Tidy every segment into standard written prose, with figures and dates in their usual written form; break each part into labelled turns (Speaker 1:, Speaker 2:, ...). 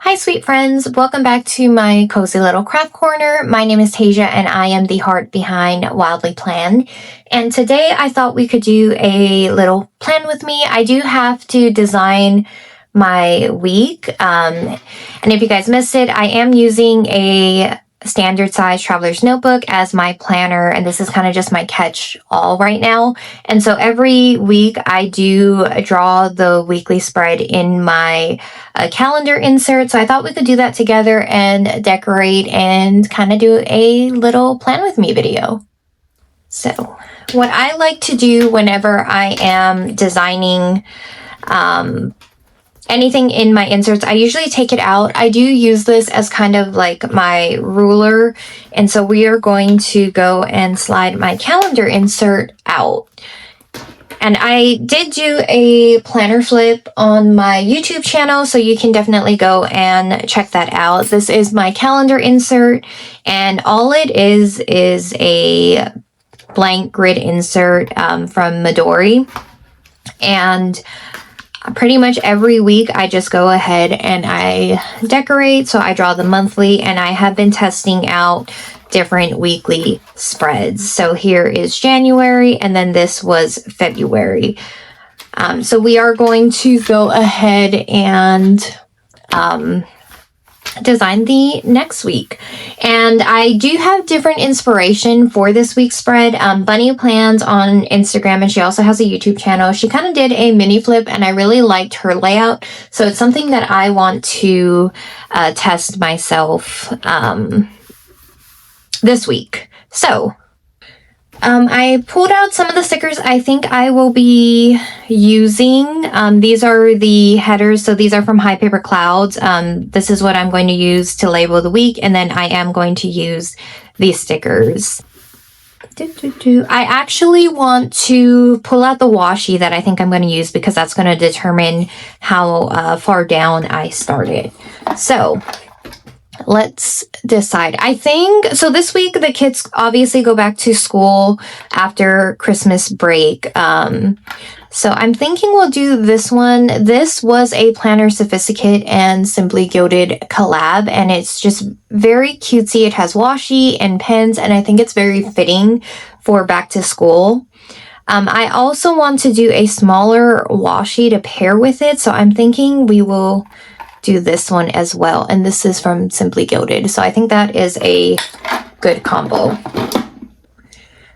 Speaker 1: Hi, sweet friends. Welcome back to my cozy little craft corner. My name is Tasia, and I am the heart behind Wildly Planned. And today I thought we could do a little plan with me. I do have to design my week. And if you guys missed it, I am using a standard size traveler's notebook as my planner, and this is kind of just my catch all right now. And so every week I do draw the weekly spread in my calendar insert. So I thought we could do that together and decorate and kind of do a little plan with me video. So what I like to do whenever I am designing anything in my inserts, I usually take it out. I do use this as kind of like my ruler. And so we are going to go and slide my calendar insert out. And I did do a planner flip on my YouTube channel, so you can definitely go and check that out. This is my calendar insert, and all it is a blank grid insert from Midori. And pretty much every week I just go ahead and I decorate. So I draw the monthly, and I have been testing out different weekly spreads. So here is January, and then this was February. So we are going to go ahead and design the next week. And I do have different inspiration for this week's spread. Bunny Plans on Instagram, and she also has a YouTube channel. She kind of did a mini flip, and I really liked her layout. So it's something that I want to test myself this week. So I pulled out some of the stickers I think I will be using. These are the headers, so these are from High Paper Clouds. This is what I'm going to use to label the week, and then I am going to use these stickers. I actually want to pull out the washi that I think I'm going to use, because that's going to determine how far down I started. So let's decide. I think, so this week the kids obviously go back to school after Christmas break. So I'm thinking we'll do this one. This was a Planner Sophisticate and Simply Gilded collab, and it's just very cutesy. It has washi and pens, and I think it's very fitting for back to school. I also want to do a smaller washi to pair with it, so I'm thinking we will do this one as well, and this is from Simply Gilded, so I think that is a good combo.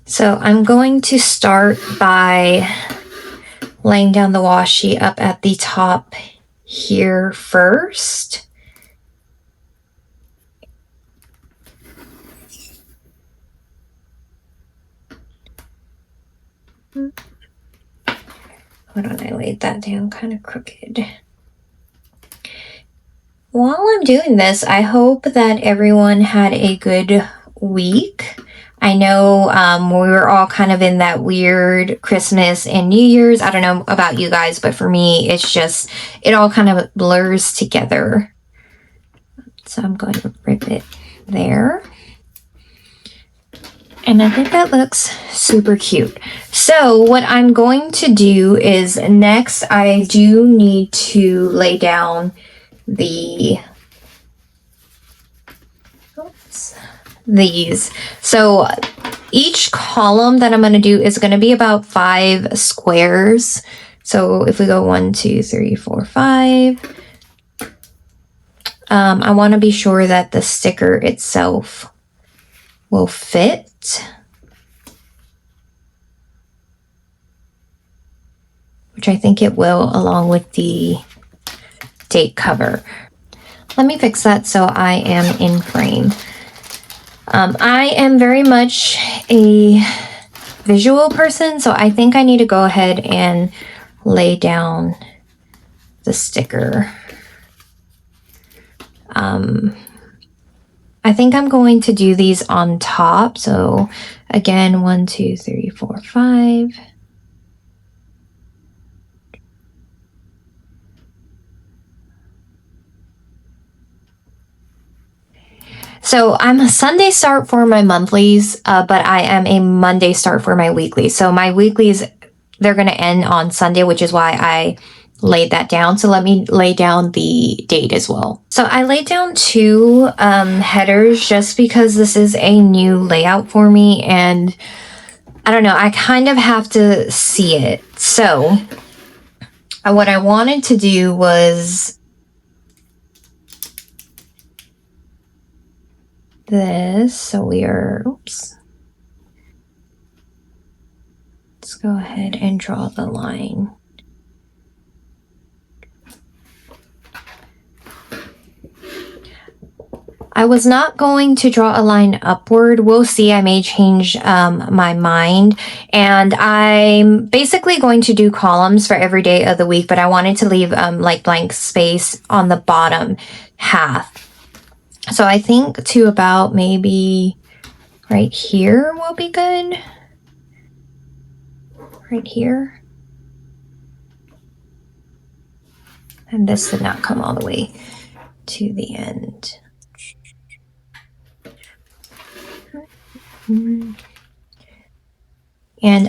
Speaker 1: So I'm going to start by laying down the washi up at the top here first. Hold on, I laid that down kind of crooked. While I'm doing this, I hope that everyone had a good week. I know we were all kind of in that weird Christmas and New Year's. I don't know about you guys, but for me, it's just, it all kind of blurs together. So I'm going to rip it there. And I think that looks super cute. So what I'm going to do is next, I do need to lay down these. So each column that I'm going to do is going to be about 5 squares. So if we go 1, 2, 3, 4, 5, I want to be sure that the sticker itself will fit, which I think it will, along with the date cover. Let me fix that so I am in frame. I am very much a visual person, so I think I need to go ahead and lay down the sticker. I think I'm going to do these on top. So again, 1, 2, 3, 4, 5. So I'm a Sunday start for my monthlies, but I am a Monday start for my weeklies. So my weeklies, they're going to end on Sunday, which is why I laid that down. So let me lay down the date as well. So I laid down 2 headers just because this is a new layout for me, and I don't know, I kind of have to see it. So what I wanted to do was this. So we are, oops. Let's go ahead and draw the line. I was not going to draw a line upward. We'll see. I may change my mind. And I'm basically going to do columns for every day of the week, but I wanted to leave like blank space on the bottom half. So I think to about maybe right here will be good. Right here. And this did not come all the way to the end. And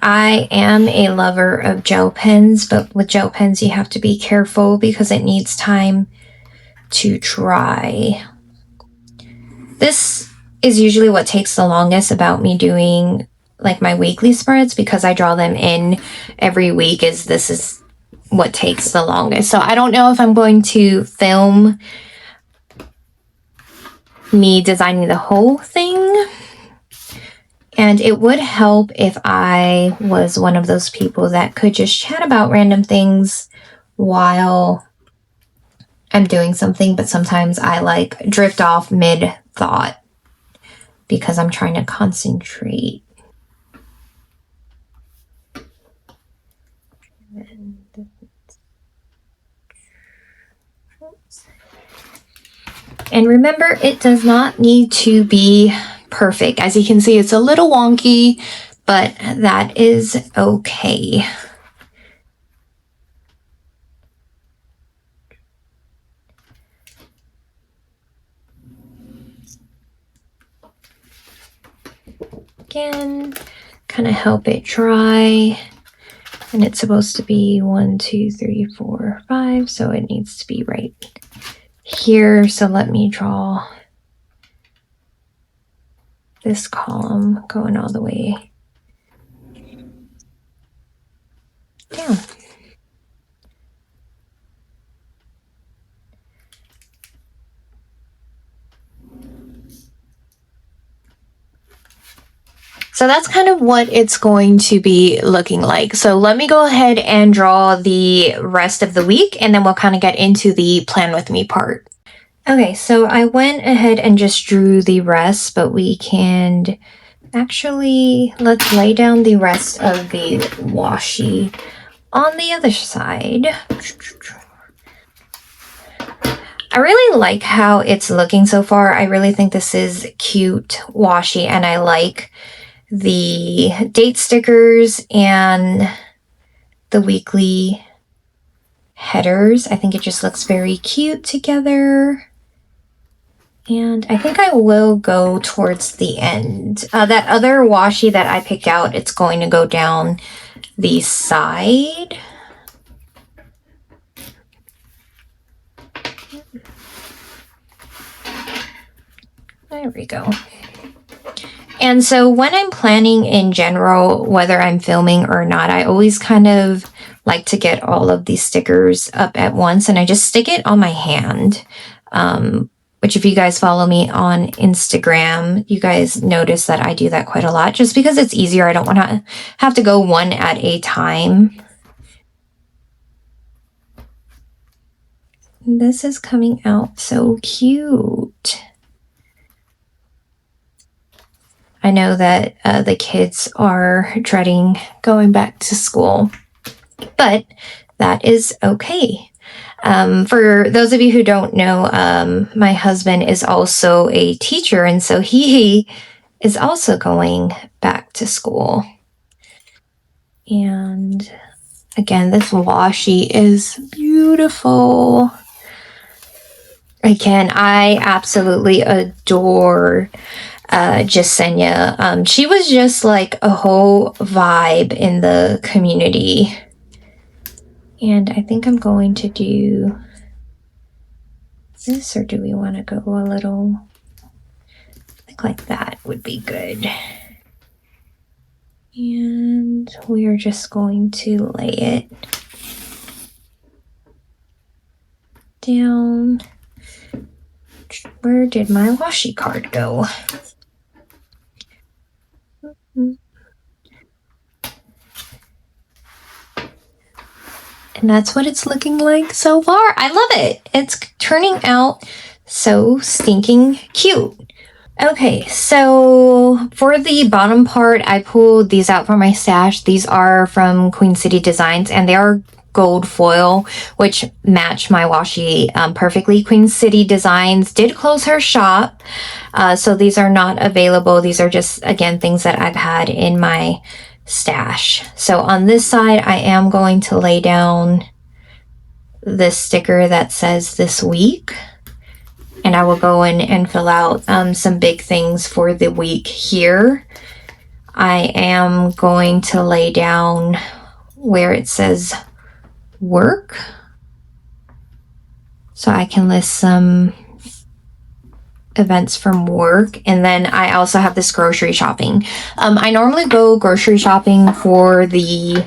Speaker 1: I am a lover of gel pens, but with gel pens you have to be careful because it needs time to dry. This is usually what takes the longest about me doing like my weekly spreads, because I draw them in every week. This is what takes the longest. So I don't know if I'm going to film me designing the whole thing. And it would help if I was one of those people that could just chat about random things while I'm doing something, but sometimes I like drift off mid-thought because I'm trying to concentrate. And remember, it does not need to be perfect. As you can see, it's a little wonky, but that is okay. Again, kind of help it dry. And it's supposed to be 1, 2, 3, 4, 5, so it needs to be right here. So let me draw this column going all the way down. So that's kind of what it's going to be looking like. So let me go ahead and draw the rest of the week, and then we'll kind of get into the plan with me part. Okay, so I went ahead and just drew the rest, but we can actually, let's lay down the rest of the washi on the other side. I really like how it's looking so far. I really think this is cute washi, and I like the date stickers and the weekly headers. I think it just looks very cute together. And I think I will go towards the end. That other washi that I picked out, it's going to go down the side. There we go. And so when I'm planning in general, whether I'm filming or not, I always kind of like to get all of these stickers up at once, and I just stick it on my hand. Which if you guys follow me on Instagram, you guys notice that I do that quite a lot just because it's easier. I don't want to have to go one at a time. This is coming out so cute. I know that the kids are dreading going back to school, but that is okay. For those of you who don't know, my husband is also a teacher, and so he is also going back to school. And again, this washi is beautiful. Again, I absolutely adore Jasenia. She was just like a whole vibe in the community. And I think I'm going to do this, or do we want to go a little, I think like that would be good. And we are just going to lay it down. Where did my washi card go? And that's what it's looking like so far. I love it. It's turning out so stinking cute. Okay, so for the bottom part, I pulled these out from my stash. These are from Queen City Designs, and they are gold foil, which match my washi perfectly. Queen City Designs did close her shop, so these are not available. These are just, again, things that I've had in my stash. So on this side, I am going to lay down this sticker that says this week, and I will go in and fill out some big things for the week here. I am going to lay down where it says work, so I can list some events from work. And then I also have this grocery shopping. I normally go grocery shopping for the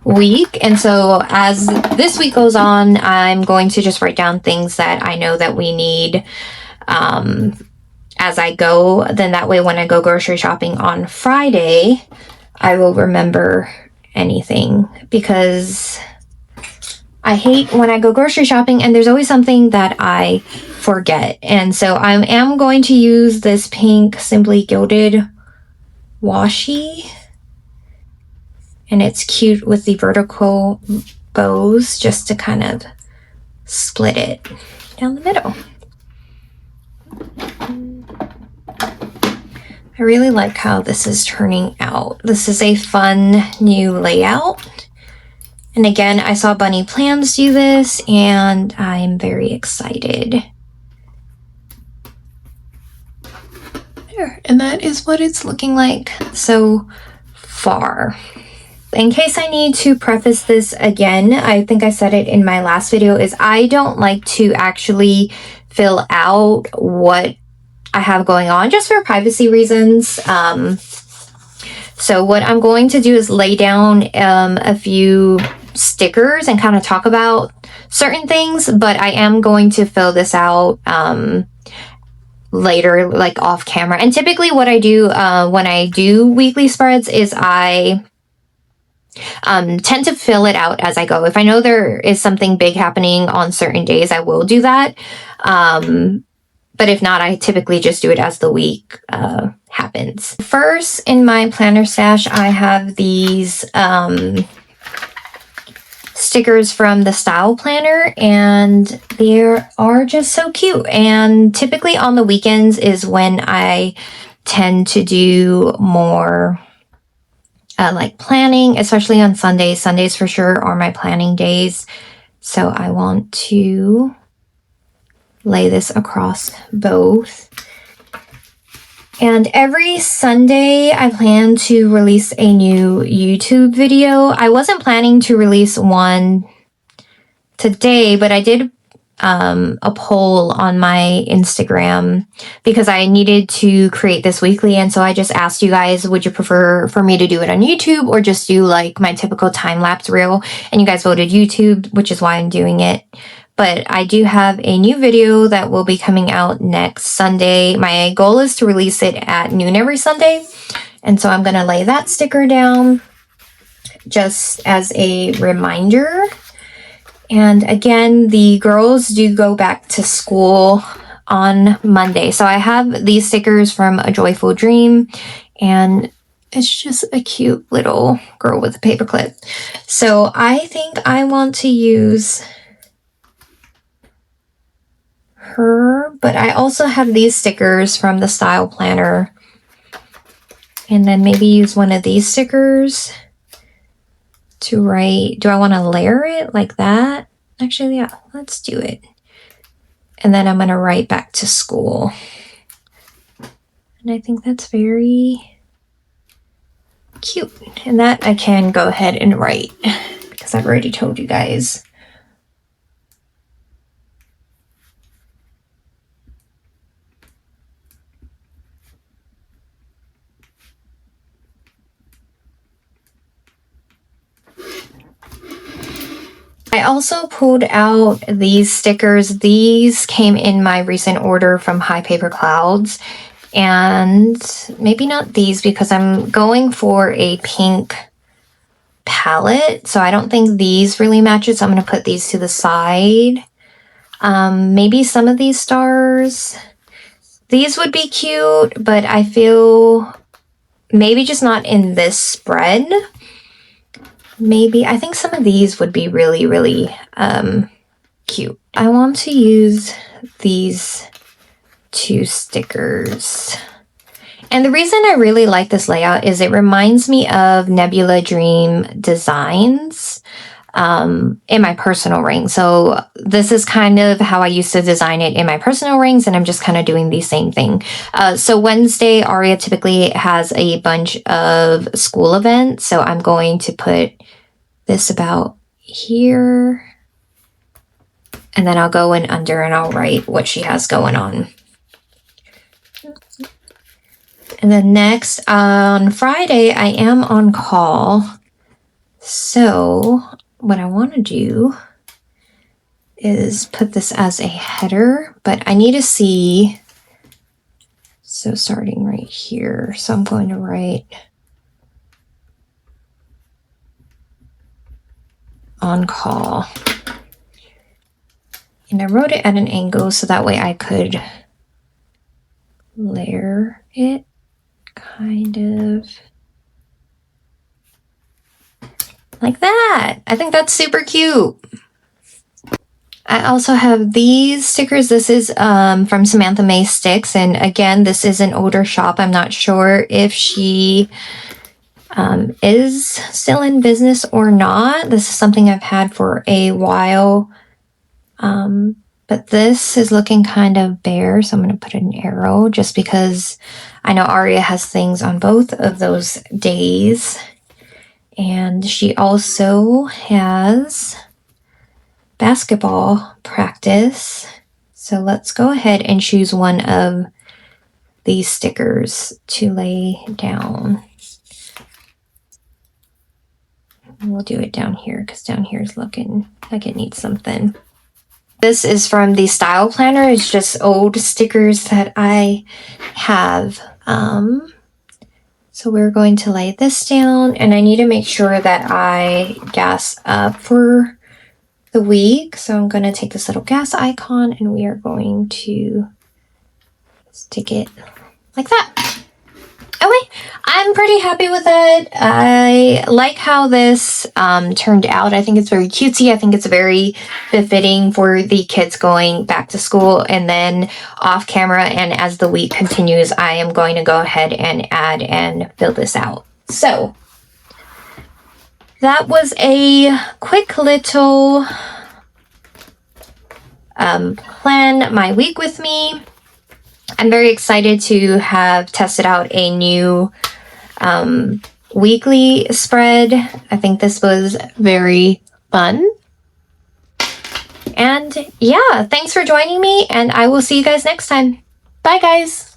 Speaker 1: week, and so as this week goes on, I'm going to just write down things that I know that we need as I go. Then that way when I go grocery shopping on Friday, I will remember anything, because I hate when I go grocery shopping and there's always something that I forget. And so I am going to use this pink Simply Gilded washi, and it's cute with the vertical bows, just to kind of split it down the middle. I really like how this is turning out. This is a fun new layout. And again, I saw Bunny Plans do this, and I'm very excited. There, and that is what it's looking like so far. In case I need to preface this again, I think I said it in my last video, is I don't like to actually fill out what I have going on, just for privacy reasons. So what I'm going to do is lay down a few stickers and kind of talk about certain things, but I am going to fill this out later, like off camera. And typically what I do when I do weekly spreads is I tend to fill it out as I go. If I know there is something big happening on certain days, I will do that. But if not, I typically just do it as the week happens. First, in my planner stash, I have these stickers from the Style Planner, and they are just so cute. And typically on the weekends is when I tend to do more like planning, especially on Sundays. Sundays for sure are my planning days. So I want to lay this across both. And every Sunday, I plan to release a new YouTube video. I wasn't planning to release one today, but I did a poll on my Instagram because I needed to create this weekly. And so I just asked you guys, would you prefer for me to do it on YouTube or just do like my typical time-lapse reel? And you guys voted YouTube, which is why I'm doing it. But I do have a new video that will be coming out next Sunday. My goal is to release it at noon every Sunday. And so I'm going to lay that sticker down just as a reminder. And again, the girls do go back to school on Monday. So I have these stickers from A Joyful Dream, and it's just a cute little girl with a paperclip. So I think I want to use her, but I also have these stickers from the Style Planner, and then maybe use one of these stickers to write. Do I want to layer it like that? Actually, yeah, let's do it. And then I'm going to write back to school. And I think that's very cute. And that I can go ahead and write because I've already told you guys. I also pulled out these stickers. These came in my recent order from High Paper Clouds. And maybe not these because I'm going for a pink palette. So I don't think these really match it. So I'm going to put these to the side. Maybe some of these stars. These would be cute, but I feel maybe just not in this spread. Maybe, I think some of these would be really, really cute. I want to use these 2 stickers. And the reason I really like this layout is it reminds me of Nebula Dream Designs in my personal ring. So this is kind of how I used to design it in my personal rings, and I'm just kind of doing the same thing. So Wednesday, Aria typically has a bunch of school events, so I'm going to put this about here, and then I'll go in under and I'll write what she has going on. And then next, on Friday, I am on call. So what I want to do is put this as a header, but I need to see. So starting right here. So I'm going to write on call. And I wrote it at an angle so that way I could layer it kind of like that. I think that's super cute. I also have these stickers. This is from Samantha May Sticks. And again, this is an older shop. I'm not sure if she is still in business or not. This is something I've had for a while. But this is looking kind of bare, so I'm going to put an arrow just because I know Aria has things on both of those days. And she also has basketball practice. So let's go ahead and choose one of these stickers to lay down. We'll do it down here because down here is looking like it needs something. This is from the Style Planner. It's just old stickers that I have. So we're going to lay this down, and I need to make sure that I gas up for the week. So I'm going to take this little gas icon, and we are going to stick it like that. Okay, I'm pretty happy with it. I like how this turned out. I think it's very cutesy. I think it's very befitting for the kids going back to school. And then off camera and as the week continues, I am going to go ahead and add and fill this out. So that was a quick little plan my week with me. I'm very excited to have tested out a new weekly spread. I think this was very fun. And yeah, thanks for joining me, and I will see you guys next time. Bye, guys.